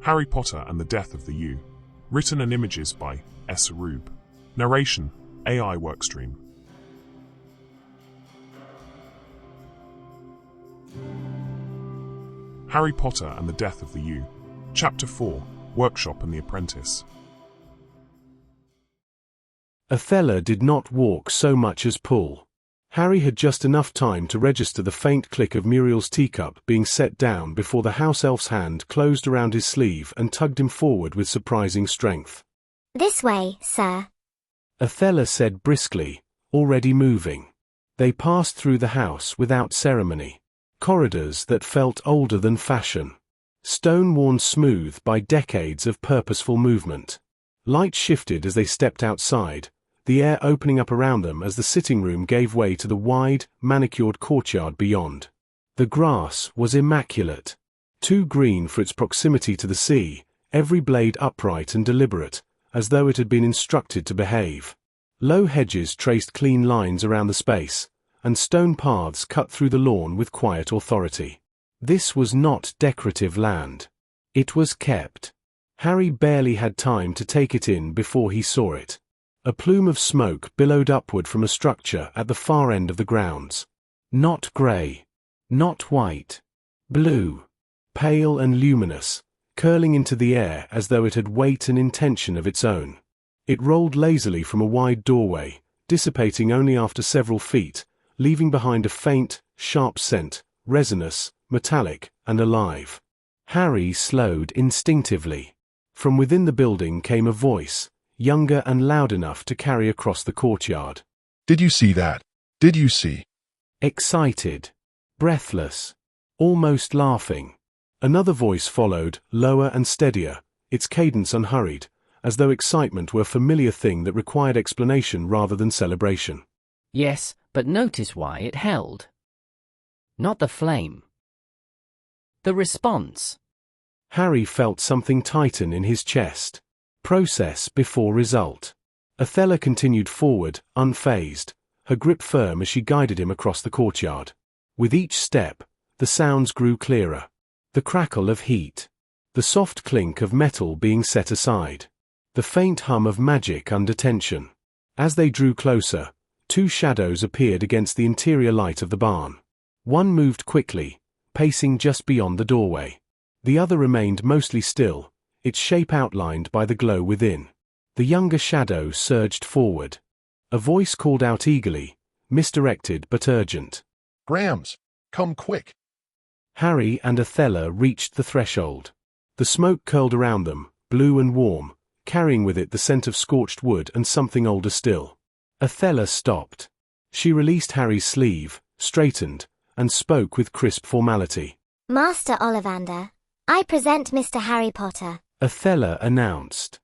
Harry Potter and the Death of the U. Written and images by S. Arub. Narration, AI Workstream. Harry Potter and the Death of the U. Chapter 4, Workshop and the Apprentice. Othello did not walk so much as pull. Harry had just enough time to register the faint click of Muriel's teacup being set down before the house elf's hand closed around his sleeve and tugged him forward with surprising strength. "This way, sir," Othello said briskly, already moving. They passed through the house without ceremony. Corridors that felt older than fashion. Stone worn smooth by decades of purposeful movement. Light shifted as they stepped outside, the air opening up around them as the sitting room gave way to the wide, manicured courtyard beyond. The grass was immaculate. Too green for its proximity to the sea, every blade upright and deliberate, as though it had been instructed to behave. Low hedges traced clean lines around the space, and stone paths cut through the lawn with quiet authority. This was not decorative land. It was kept. Harry barely had time to take it in before he saw it. A plume of smoke billowed upward from a structure at the far end of the grounds. Not grey. Not white. Blue. Pale and luminous, curling into the air as though it had weight and intention of its own. It rolled lazily from a wide doorway, dissipating only after several feet, leaving behind a faint, sharp scent, resinous, metallic, and alive. Harry slowed instinctively. From within the building came a voice, younger and loud enough to carry across the courtyard. "Did you see that? Did you see?" Excited. Breathless. Almost laughing. Another voice followed, lower and steadier, its cadence unhurried, as though excitement were a familiar thing that required explanation rather than celebration. "Yes, but notice why it held. Not the flame. The response." Harry felt something tighten in his chest. Process before result. Othello continued forward, unfazed, her grip firm as she guided him across the courtyard. With each step, the sounds grew clearer. The crackle of heat. The soft clink of metal being set aside. The faint hum of magic under tension. As they drew closer, two shadows appeared against the interior light of the barn. One moved quickly, pacing just beyond the doorway. The other remained mostly still, its shape outlined by the glow within. The younger shadow surged forward. A voice called out eagerly, misdirected but urgent. "Grams, come quick." Harry and Othello reached the threshold. The smoke curled around them, blue and warm, carrying with it the scent of scorched wood and something older still. Othello stopped. She released Harry's sleeve, straightened, and spoke with crisp formality. "Master Ollivander, I present Mr. Harry Potter," Othello announced.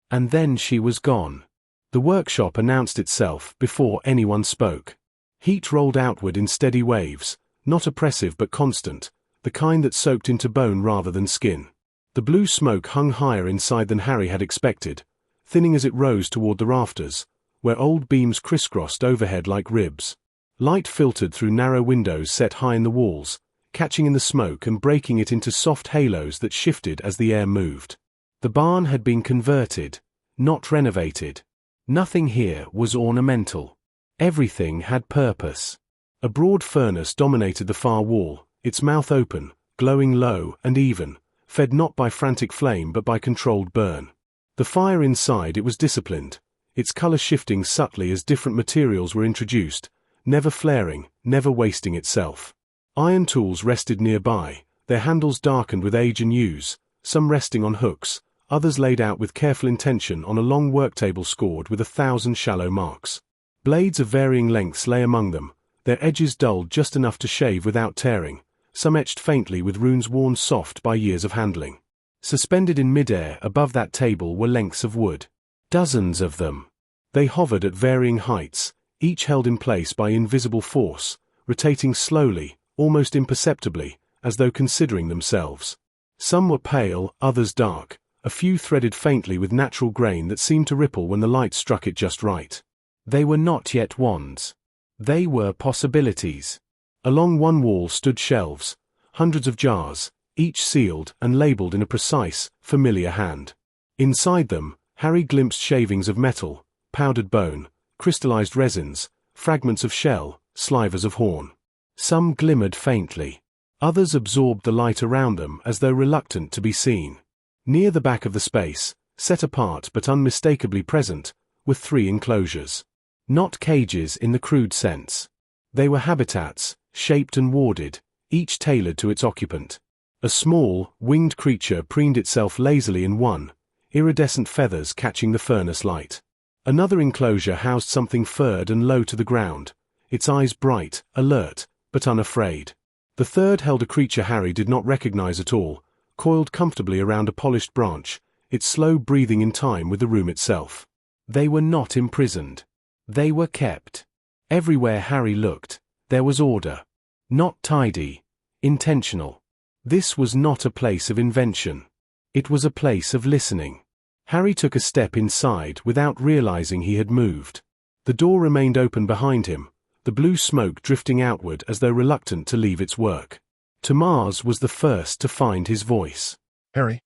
And then she was gone. The workshop announced itself before anyone spoke. Heat rolled outward in steady waves, not oppressive but constant, the kind that soaked into bone rather than skin. The blue smoke hung higher inside than Harry had expected, thinning as it rose toward the rafters, where old beams crisscrossed overhead like ribs. Light filtered through narrow windows set high in the walls, catching in the smoke and breaking it into soft halos that shifted as the air moved. The barn had been converted, not renovated. Nothing here was ornamental. Everything had purpose. A broad furnace dominated the far wall, its mouth open, glowing low and even, fed not by frantic flame but by controlled burn. The fire inside it was disciplined, its color shifting subtly as different materials were introduced, never flaring, never wasting itself. Iron tools rested nearby, their handles darkened with age and use, some resting on hooks, others laid out with careful intention on a long worktable scored with 1,000 shallow marks. Blades of varying lengths lay among them, their edges dulled just enough to shave without tearing, some etched faintly with runes worn soft by years of handling. Suspended in midair above that table were lengths of wood. Dozens of them. They hovered at varying heights, each held in place by invisible force, rotating slowly, almost imperceptibly, as though considering themselves. Some were pale, others dark, a few threaded faintly with natural grain that seemed to ripple when the light struck it just right. They were not yet wands. They were possibilities. Along one wall stood shelves, hundreds of jars, each sealed and labeled in a precise, familiar hand. Inside them, Harry glimpsed shavings of metal, powdered bone, crystallized resins, fragments of shell, slivers of horn. Some glimmered faintly. Others absorbed the light around them as though reluctant to be seen. Near the back of the space, set apart but unmistakably present, were 3 enclosures. Not cages in the crude sense. They were habitats, shaped and warded, each tailored to its occupant. A small, winged creature preened itself lazily in one, iridescent feathers catching the furnace light. Another enclosure housed something furred and low to the ground, its eyes bright, alert, but unafraid. The third held a creature Harry did not recognize at all, coiled comfortably around a polished branch, its slow breathing in time with the room itself. They were not imprisoned. They were kept. Everywhere Harry looked, there was order. Not tidy, intentional. This was not a place of invention. It was a place of listening. Harry took a step inside without realizing he had moved. The door remained open behind him, the blue smoke drifting outward as though reluctant to leave its work. Tamars was the first to find his voice. Harry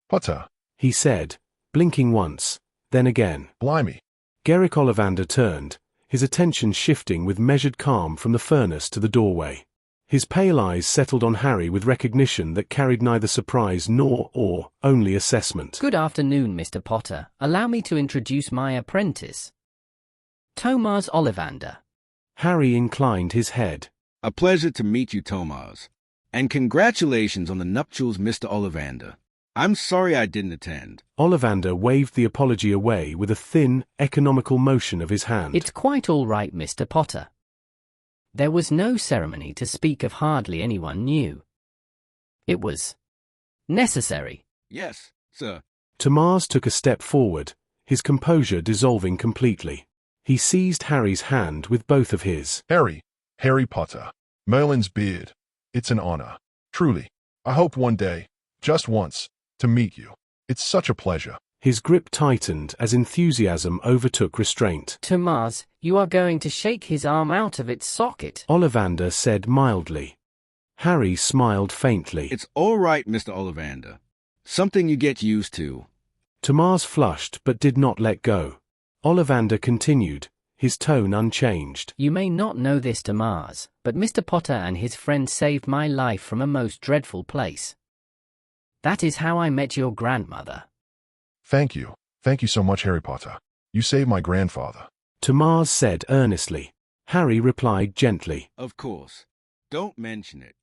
Potter, He said, blinking once, then again. blimey. Garrick Ollivander turned, his attention shifting with measured calm from the furnace to the doorway. His pale eyes settled on Harry with recognition that carried neither surprise nor awe, only assessment. Good afternoon, Mr. Potter. Allow me to introduce my apprentice, Thomas Ollivander. Harry inclined his head. A pleasure to meet you, Thomas. And congratulations on the nuptials, Mr. Ollivander. I'm sorry I didn't attend. Ollivander waved the apology away with a thin, economical motion of his hand. It's quite all right, Mr. Potter. There was no ceremony to speak of, hardly anyone knew. It was necessary. Yes, sir. Tamars took a step forward, his composure dissolving completely. He seized Harry's hand with both of his. Harry Potter. Merlin's beard. It's an honor. Truly. I hope one day, just once, to meet you. It's such a pleasure. His grip tightened as enthusiasm overtook restraint. Thomas, you are going to shake his arm out of its socket. Ollivander said mildly. Harry smiled faintly. It's all right, Mr. Ollivander. Something you get used to. Tamars flushed but did not let go. Ollivander continued, his tone unchanged. You may not know this, Tamars, but Mr. Potter and his friend saved my life from a most dreadful place. That is how I met your grandmother. Thank you. Thank you so much, Harry Potter. You saved my grandfather. Tamars said earnestly. Harry replied gently. Of course. Don't mention it.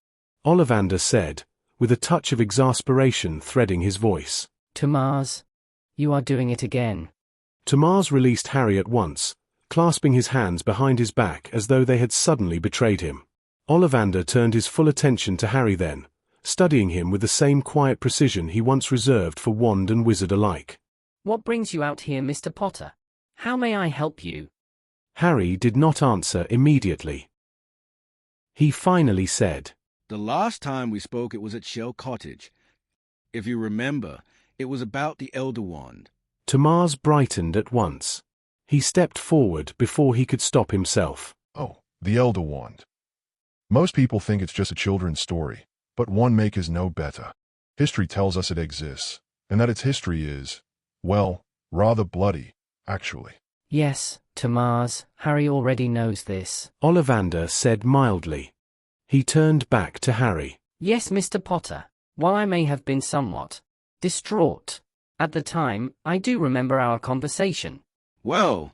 Ollivander said, with a touch of exasperation threading his voice. Tamars, you are doing it again. Tamars released Harry at once, clasping his hands behind his back as though they had suddenly betrayed him. Ollivander turned his full attention to Harry then, studying him with the same quiet precision he once reserved for wand and wizard alike. What brings you out here, Mr. Potter? How may I help you? Harry did not answer immediately. He finally said, The last time we spoke it was at Shell Cottage. If you remember, it was about the Elder Wand. Tamars brightened at once. He stepped forward before he could stop himself. Oh, the Elder Wand. Most people think it's just a children's story, but one makers know better. History tells us it exists, and that its history is, well, rather bloody, actually. Yes, Tamars, Harry already knows this. Ollivander said mildly. He turned back to Harry. Yes, Mr. Potter. While I may have been somewhat distraught at the time, I do remember our conversation. Well,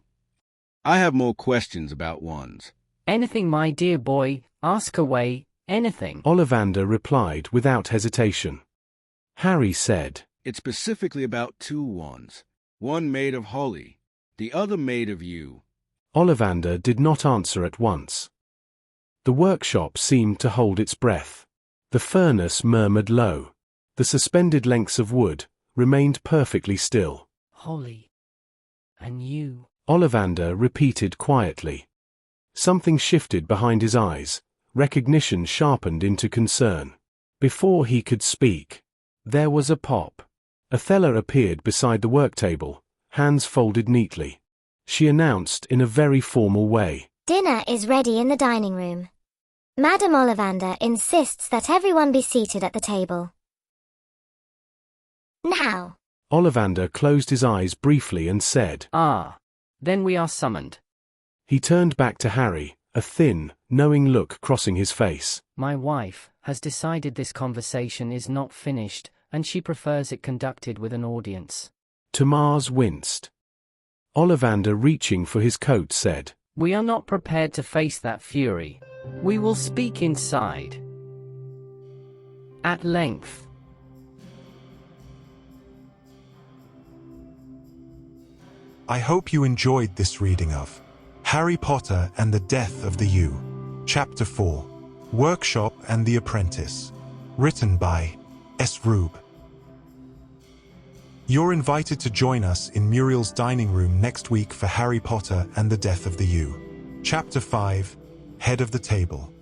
I have more questions about wands. Anything, my dear boy, ask away, anything. Ollivander replied without hesitation. Harry said, It's specifically about 2 wands. One made of holly, the other made of yew. Ollivander did not answer at once. The workshop seemed to hold its breath. The furnace murmured low. The suspended lengths of wood remained perfectly still. Holly. And you. Ollivander repeated quietly. Something shifted behind his eyes, recognition sharpened into concern. Before he could speak, there was a pop. Athela appeared beside the work table, hands folded neatly. She announced in a very formal way. Dinner is ready in the dining room. Madam Ollivander insists that everyone be seated at the table. Now. Ollivander closed his eyes briefly and said, Ah, then we are summoned. He turned back to Harry, a thin, knowing look crossing his face. My wife has decided this conversation is not finished, and she prefers it conducted with an audience. Tomás winced. Ollivander, reaching for his coat, said, We are not prepared to face that fury. We will speak inside. At length. I hope you enjoyed this reading of Harry Potter and the Death of the U, Chapter 4, Workshop and the Apprentice, written by S. Rube. You're invited to join us in Muriel's dining room next week for Harry Potter and the Death of the U, Chapter 5, Head of the Table.